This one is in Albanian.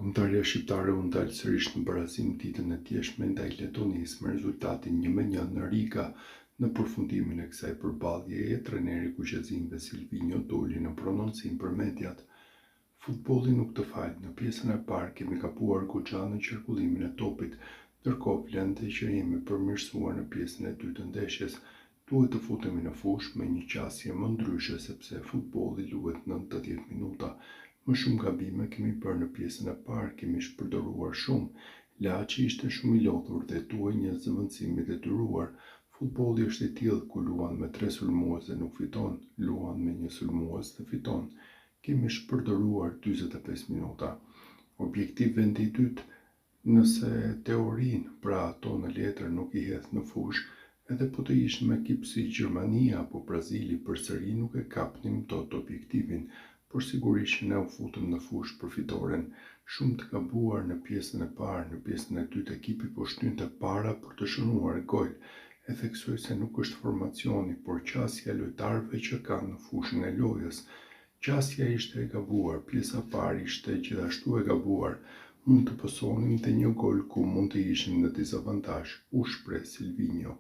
Kombëtarja shqiptare u ndalë sërish në barazim ditën e djeshme ndaj Letonisë me rezultatin 1-1 në Riga. Në përfundimin e kësaj përballjeje, trajneri i kuqezimve Silvinho doli në prononcim për mediat. Futbolli nuk të fal. Në pjesën e parë kemi gabuar goxha në qarkullimin e topit, ndërkohë vlen që jemi përmirësuar në pjesën e dytë të ndeshjes. Duhet të futemi në fushë me një qasje më ndryshe sepse futbolli luhet 90 minuta. Më shumë gabime kemi bërë në pjesën e parë, kemi shpërdoruar shumë. Laçi ishte shumë i lodhur dhe tuaj një zëvendësimi i detyruar. Futbolli është i tillë ku luan me 3 sulmues dhe nuk fiton, luan me 1 sulmues dhe fiton. Kemi shpërdoruar 45 minuta. Objektiv vendi i dytë, nëse teorinë, pra ato në letër nuk i hedh në fushë, edhe po të ishim ekip si Gjermania apo Brazili, përsëri nuk e kapnim dot objektivin, por sigurisht që ne u futëm në fushë për fitoren. Shumë të gabuar në pjesën e parë, në pjesën e dytë ekipi po shtynte para për të shënuar gol. E theksoj se nuk është formacioni, por qasja e lojtarëve që kanë në fushën e lojës. Qasja ishte e gabuar, pjesa parë ishte gjithashtu e gabuar. Mund të pësonim të një gol ku mund të ishim në dizavantazh, u shpreh Silvinho.